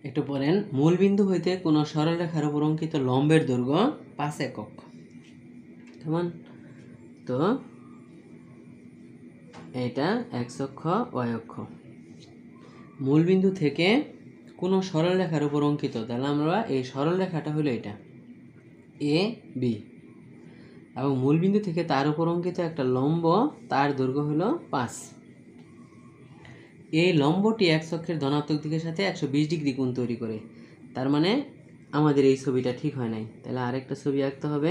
একটু পড়েন, মূলবিন্দু হইতে কোনো সরলরেখার উপর অঙ্কিত লম্বের দৈর্ঘ্য 5 একক। কেমন? তো এটা x অক্ষ y অক্ষ। মূলবিন্দু থেকে কোনো সরলরেখার উপর অঙ্কিত, তাহলে আমরা এই সরলরেখাটা হলো এটা এ বি, এবং মূলবিন্দু থেকে তার উপর অঙ্কিত একটা লম্ব, তার দৈর্ঘ্য হলো 5। এই লম্বটি x অক্ষের ধনাত্মক দিকের সাথে 120 ডিগ্রি কোণ তৈরি করে। তার মানে আমাদের এই ছবিটা ঠিক হয় নাই, তাহলে আরেকটা ছবি আঁকতে হবে।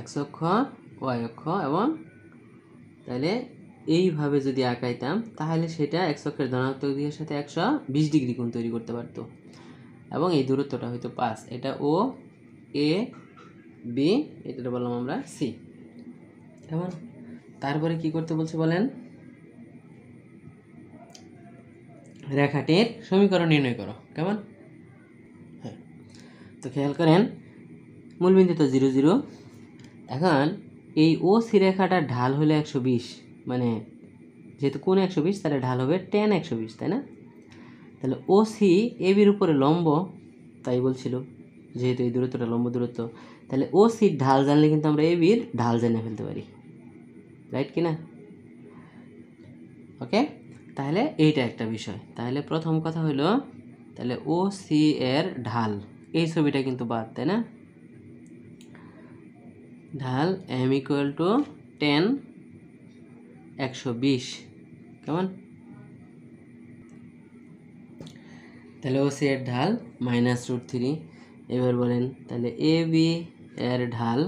x অক্ষ y অক্ষ, এবং তাহলে এইভাবে যদি আঁকাইতাম তাহলে সেটা x অক্ষের ধনাত্মক দিকের সাথে 120 ডিগ্রি কোণ তৈরি করতে পারতো, এবং এই দূরত্বটা হয়তো 5। এটা ও এ বি, এটা বললাম আমরা সি। কেমন? তারপরে কি করতে বলছে বলেন? রেখাটির সমীকরণ নির্ণয় করো। কেমন? হ্যাঁ, তো খেয়াল করেন, মূলবিন্দু তো 0 0। এখন এই ও সি রেখাটার ঢাল হলো 120, মানে যেহেতু কোণ 120 তাহলে ঢাল হবে tan 120, তাই না? তাহলে ও সি এ বির উপরে লম্ব, তাই বলছিল, যেহেতু এই দূরত্বটা লম্ব দূরত্ব, তাহলে ও সির ঢাল জানলে কিন্তু আমরা এ বির ঢাল জেনে ফেলতে পারি, রাইট কিনা? ওকে, তাহলে এইটা একটা বিষয়। তাহলে প্রথম কথা হলো, তাহলে ও সি এর ঢাল, এই ছবিটা কিন্তু বাদ, তাই না? ঢাল m = tan 120। কেমন? তাহলে ও সি এর ঢাল -√3। এবার বলেন, তাহলে এ বি এর ঢাল,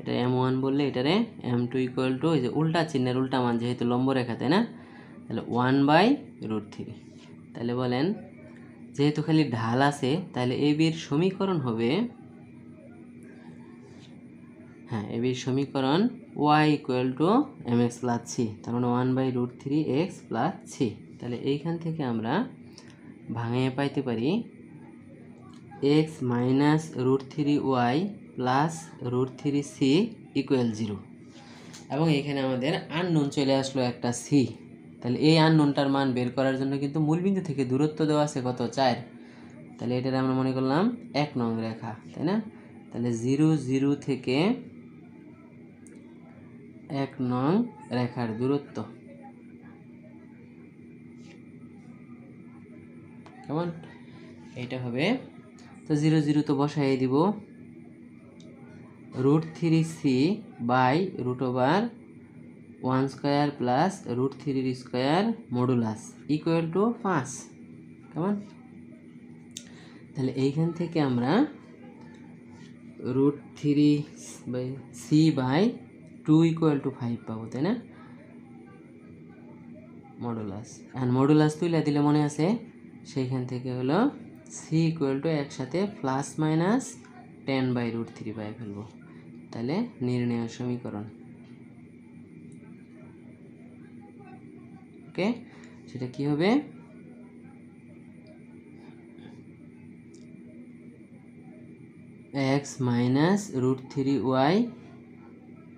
এটা m1 বললে এটারে m2 = এই যে উল্টা চিহ্নের উল্টা মান, যেহেতু লম্ব রেখা, তাই না? তাহলে 1/√3। তাহলে বলেন, যেহেতু খালি ঢাল আছে, তাহলে এ বির সমীকরণ হবে, হ্যাঁ, এ বির সমীকরণ y = mx + c, তার মানে 1/√3x + c। তাহলে এইখান থেকে আমরা ভাঙিয়ে পাইতে পারি x - √3y + √3c = 0। এবং এখানে আমাদের আননোন চলে আসলো একটা c। তাহলে এই আননোনটার মান বের করার জন্য কিন্তু মূলবিন্দু থেকে দূরত্ব দেওয়া আছে কত? 4। তাহলে এটার আমরা মনে করলাম 1 নং রেখা, তাই না? তাহলে 0 0 থেকে 1 নং রেখার দূরত্ব। কেমন? এটা হবে, তো 0 0 তো বসাই দিব, √3c /√1² + √3² মডুলাস = 5। কেমন? তাহলে এইখান থেকে আমরা √3c/2 = 5 পাবো, তাই না? মডুলাস, আর মডুলাস তুলে দিলে মনে আছে, সেইখান থেকে হলো c = একসাথে ±10/√3 পাই ফেলবো। তাহলে নির্ণয় সমীকরণ, ওকে, সেটা কি হবে? x - √3y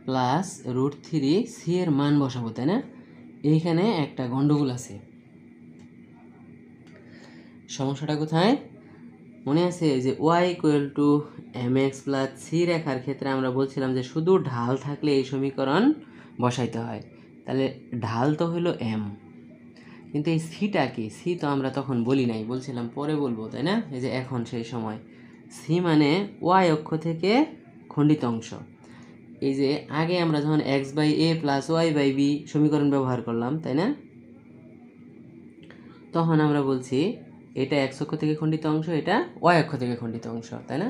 + √3c এর মান বসাবো, তাই না? এইখানে একটা গন্ডগোল আছে। সমস্যাটা কোথায়? মনে আছে যে y = mx + c রেখার ক্ষেত্রে আমরা বলছিলাম যে শুধু ঢাল থাকলে এই সমীকরণ বসাইতে হয়। তাহলে ঢাল তো হলো m, কিন্তু এই সিটা কি? সি তো আমরা তখন বলি নাই, বলছিলাম পরে বলবো, তাই না? এই যে এখন সেই সময় সি মানে y অক্ষ থেকে খণ্ডিত অংশ। এই যে আগে আমরা যখন x/a + y/b সমীকরণ ব্যবহার করলাম, তাই না? তখন আমরা বলছি এটা x অক্ষ থেকে খণ্ডিত অংশ, এটা y অক্ষ থেকে খণ্ডিত অংশ, তাই না?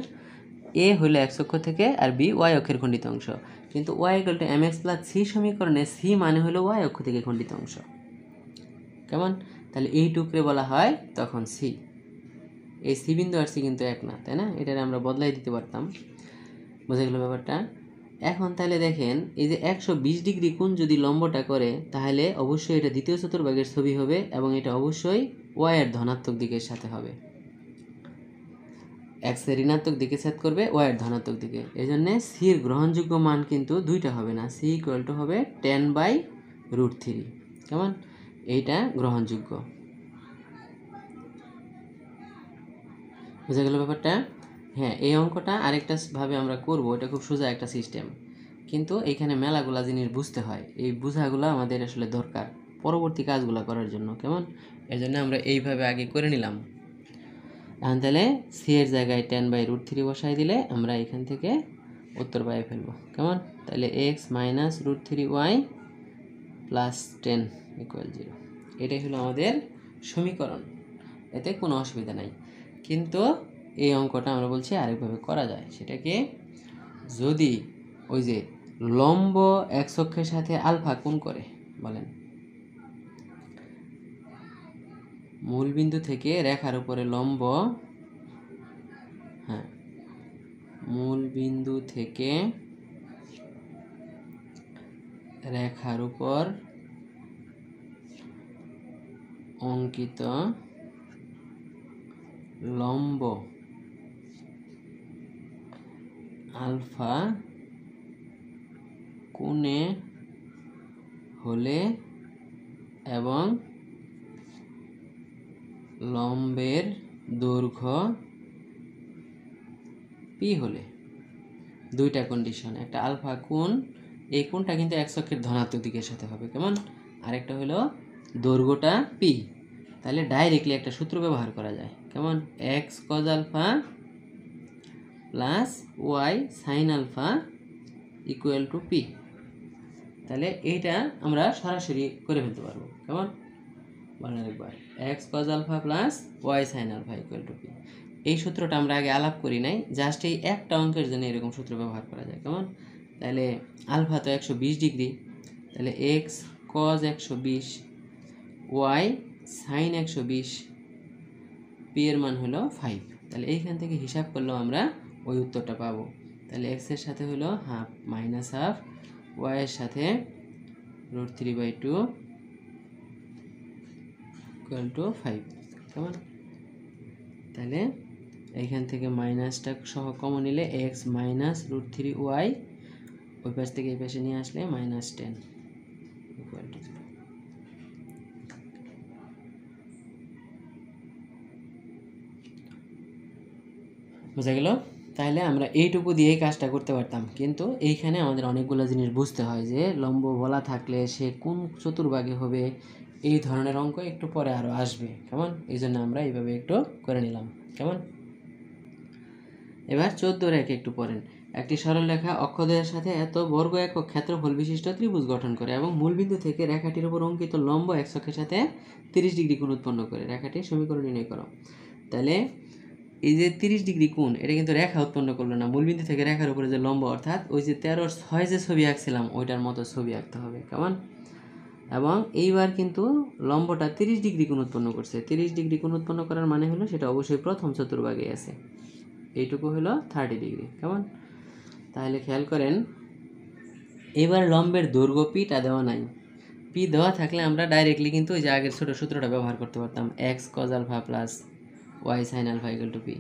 a হলো x অক্ষ থেকে, আর b y অক্ষের খণ্ডিত অংশ। কিন্তু y = mx + c সমীকরণে c মানে হলো y অক্ষ থেকে খণ্ডিত অংশ। কেমন? তাহলে এই টুকরে বলা হয় তখন c। এই c বিন্দু আর c কিন্তু এক না, তাই না? এটারে আমরা বদলাই দিতে পারতাম। বুঝে গেল ব্যাপারটা? এখন তাহলে দেখেন, এই যে 120 ডিগ্রি কোণ যদি লম্বটা করে, তাহলে অবশ্যই এটা দ্বিতীয় চতুর্ভাগের ছবি হবে, এবং এটা অবশ্যই y এর ধনাত্মক দিকের সাথে হবে। x এর ঋণাত্মক দিকে ছেদ করবে, y এর ধনাত্মক দিকে। এই জন্য c এর গ্রহণযোগ্য মান কিন্তু দুইটা হবে না, c = হবে 10/√3। কেমন? এইটা গ্রহণযোগ্য। বুঝা গেল ব্যাপারটা? হ্যাঁ, এই অঙ্কটা আরেকটা ভাবে আমরা করব, এটা খুব সোজা একটা সিস্টেম, কিন্তু এইখানে মেলাগুলা জিনিস বুঝতে হয়, এই বোঝাগুলো আমাদের আসলে দরকার পরবর্তী কাজগুলো করার জন্য, কেমন? এর জন্য আমরা এইভাবে আগে করে নিলাম। এখন তাহলে সি এর জায়গায় 10/√3 বসাই দিলে আমরা এখান থেকে উত্তর পাই ফেলবো, কেমন? তাহলে এক্স মাইনাস √3y প্লাস 10 = 0, এটাই হলো আমাদের সমীকরণ, এতে কোনো অসুবিধা নাই। কিন্তু এই অঙ্কটা আমরা বলছি আরেকভাবে করা যায়, সেটাকে যদি ওই যে লম্ব এক্স অক্ষের সাথে আলফা কোণ করে, বলেন মূলবিন্দু থেকে রেখার উপরে লম্ব, হ্যাঁ মূলবিন্দু থেকে রেখার উপর অঙ্কিত লম্ব আলফা কোণে হলে এবং লম্বের দৈর্ঘ্য পি হলে, দুইটা কন্ডিশন, একটা আলফা কোণ, এই কোণটা কিন্তু এক্স অক্ষের ধনাত্মক দিকের সাথে হবে, কেমন? আরেকটা হলো দৈর্ঘ্যটা পি। তাহলে ডাইরেক্টলি একটা সূত্র ব্যবহার করা যায়, কেমন? X cos alpha plus y sine alpha equal to p. তাহলে এইটা আমরা সরাসরি করে ফেলতে পারবো, কেমন? বলেন একবার, x cos alpha plus y sine alpha equal to p. এই সূত্রটা আমরা আগে আলাপ করি নাই, জাস্ট এই একটা অঙ্কের জন্য এরকম সূত্র ব্যবহার করা যায়, কেমন? তাহলে আলফা তো 120 ডিগ্রি, তাহলে x cos 120, y sine 120, p এর মান হলো 5। তাহলে এইখান থেকে হিসাব করলেও আমরা ওই উত্তরটা পাবো। তাহলে এক্স এর সাথে হলো হাফ মাইনাস হাফ, ওয়াই এর সাথে √3/2 ইকুয়াল টু 5, কেমন? তাহলে এইখান থেকে মাইনাসটা সহ কমন নিলে এক্স মাইনাস √3y, ওই পাশ থেকে এই পাশে নিয়ে আসলে -10 ইকুয়াল টু 0। বোঝা গেল? তাহলে আমরা এইটুকু দিয়েই কাজটা করতে পারতাম, কিন্তু এইখানে আমাদের অনেকগুলো জিনিস বুঝতে হয়, যে লম্ব বলা থাকলে সে কোন চতুর্ভাগে হবে, এই ধরনের অঙ্ক একটু পরে আরও আসবে, কেমন? এই জন্য আমরা এইভাবে একটু করে নিলাম, কেমন? এবার 14 রেখে একটু পড়েন। একটি সরলরেখা অক্ষদ্বয়ের সাথে এত বর্গ একক ক্ষেত্রফল বিশিষ্ট ত্রিভুজ গঠন করে এবং মূলবিন্দু থেকে রেখাটির উপর অঙ্কিত লম্ব এক্স অক্ষের সাথে 30 ডিগ্রি কোণ উৎপন্ন করে, রেখাটির সমীকরণ নির্ণয় করো। তাহলে এই যে 30 ডিগ্রি কোণ, এটা কিন্তু রেখা উৎপন্ন করলো না, মূলবিন্দু থেকে রেখার উপরে যে লম্ব, অর্থাৎ ওই যে 13/6 যে ছবি আঁকছিলাম ওইটার মতো ছবি আঁকতে হবে, কেমন? এবং এইবার কিন্তু লম্বটা 30 ডিগ্রি কোণ উৎপন্ন করছে। 30 ডিগ্রি কোণ উৎপন্ন করার মানে হলো সেটা অবশ্যই প্রথম চতুর্ভাগে আছে, এইটুকু হলো 30 ডিগ্রি, কেমন? তাহলে খেয়াল করেন, এবার লম্বের দৈর্ঘ্য পিটা দেওয়া নাই, পি দেওয়া থাকলে আমরা ডাইরেক্টলি কিন্তু ওই যে আগের ছোটো সূত্রটা ব্যবহার করতে পারতাম, x cos alpha plus y sine alpha equal to p.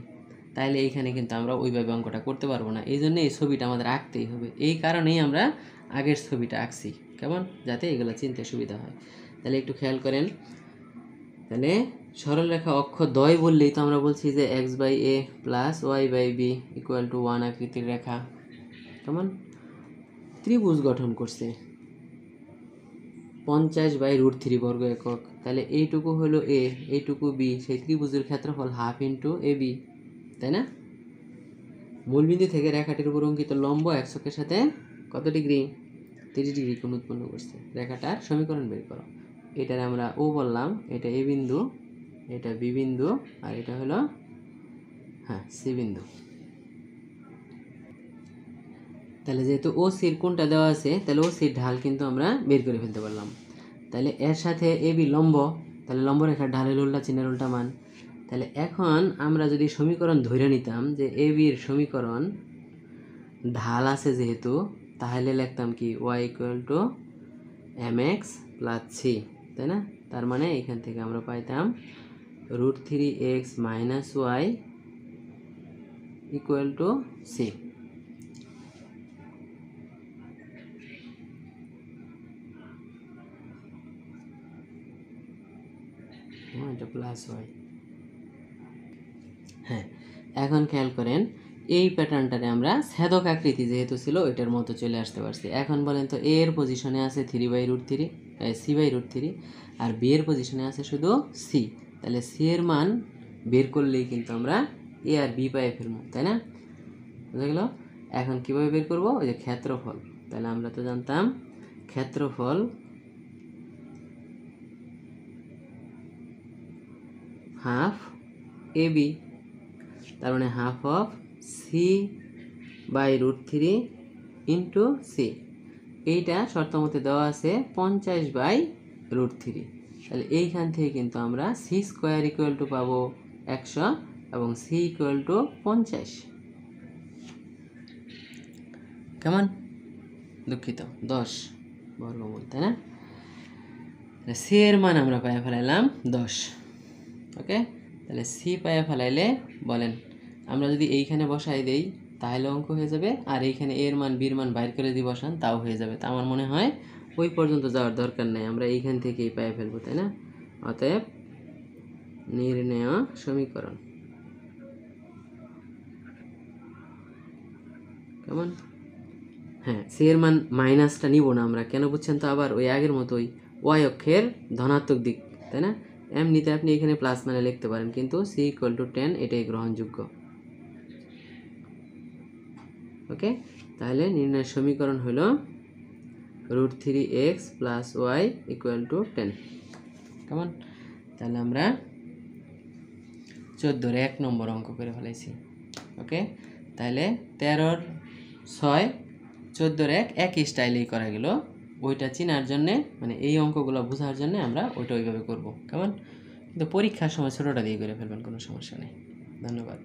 তাহলে এইখানে কিন্তু আমরা ওইভাবে অঙ্কটা করতে পারবো না, এই জন্য এই ছবিটা আমাদের আঁকতেই হবে, এই কারণেই আমরা আগের ছবিটা আঁকছি, কেমন? যাতে এগুলো চিনতে সুবিধা হয়। তাহলে একটু খেয়াল করেন, তাহলে সরলরেখা অক্ষদ্বয় বললেই তো আমরা বলছি যে x/a plus y/b equal to 1 আকৃতির রেখা, কেমন? ত্রিভুজ গঠন করছে 50/√3 বর্গ একক। তাহলে এইটুকু হলো a, এইটুকু b, সেই ত্রিভুজের ক্ষেত্রফল হাফ ইন্টু ab, তাই না? মূলবিন্দু থেকে রেখাটির উপর অঙ্কিত লম্ব এক্স অক্ষের সাথে কত ডিগ্রি? 30 ডিগ্রি কোণ উৎপন্ন করছে, রেখাটার সমীকরণ বের করো। এটার আমরা ও বললাম, এটা এ বিন্দু, এটা বি বিন্দু, আর এটা হলো সি বিন্দু। তাহলে যেহেতু ও সির কোণটা দেওয়া আছে, তাহলে ও সির ঢাল কিন্তু আমরা বের করে ফেলতে পারলাম। তাহলে এর সাথে এ বি লম্ব, তাহলে লম্ব রেখার ঢালের উল্টা চিহ্নের উল্টা মান। তাহলে এখন আমরা যদি সমীকরণ ধরে নিতাম যে এ বির সমীকরণ ঢাল আছে যেহেতু, তাহলে লিখতাম কি y equal to mx plus c, তাই না? তার মানে এখান থেকে আমরা পাইতাম √3x minus y equal to c. এটা প্লাস ওয়াই, হ্যাঁ। এখন খেয়াল করেন এই প্যাটার্নটারে আমরা ছেদক আকৃতি যেহেতু ছিল ওইটার মতো চলে আসতে পারছি। এখন বলেন তো এ এর পজিশনে আছে 3/√3 c/√3 আর বি এর পজিশনে আছে শুধু সি, তাহলে সি এর মান বের করলেই কিন্তু আমরা এ আর বি পাই ফেলবো, তাই না? বুঝা গেল? এখন কীভাবে বের করব? ওই যে ক্ষেত্রফল, তাহলে আমরা তো জানতাম ক্ষেত্রফল হাফ এ বি, তার মানে half of c/√3 into C. এইটা শর্ত মতে দেওয়া আছে 50/√3। তাহলে এইখান থেকে কিন্তু আমরা সি স্কোয়ার ইকুয়াল টু পাবো 100 এবং সি ইকুয়াল টু 50। কেমন? দুঃখিত 10 বর্গমূল, তাই না? সি এর মান আমরা পাইয়া ফেলাইলাম 10। ওকে, তাহলে সি পাইয়া ফেলাইলে বলেন আমরা যদি এইখানে বসাই দেই তাহলে অঙ্ক হয়ে যাবে, আর এইখানে এর মান বির মান বাইর করে দিয়ে বসান তাও হয়ে যাবে। তা আমার মনে হয় ওই পর্যন্ত যাওয়ার দরকার নেই, আমরা এইখান থেকেই পাইয়া ফেলবো, তাই না? অতএব নির্ণেয় সমীকরণ কেমন? হ্যাঁ, সি এর মান মাইনাসটা নিব না আমরা, কেন বুঝছেন তো? আবার ওই আগের মতোই ওয়াই অক্ষের ধনাত্মক দিক, তাই না? এমনিতে আপনি এখানে প্লাস মানে লিখতে পারেন, কিন্তু সি ইকুয়াল টু 10 এটাই গ্রহণযোগ্য। ওকে, তাহলে নির্ণয়ের সমীকরণ হলো √3x + y = 10। কেমন? তাহলে আমরা 14-এর 1 নম্বর অঙ্ক করে ফেলাইছি। ওকে, তাহলে 13-র 6 14-র 1 একই স্টাইলেই করা গেল। ওইটা চেনার জন্যে, মানে এই অঙ্কগুলো বোঝার জন্য আমরা ওইটা ওইভাবে করবো। কেমন? কিন্তু পরীক্ষার সময় ছোটোটা দিয়ে করে ফেলবেন, কোনো সমস্যা নেই। ধন্যবাদ।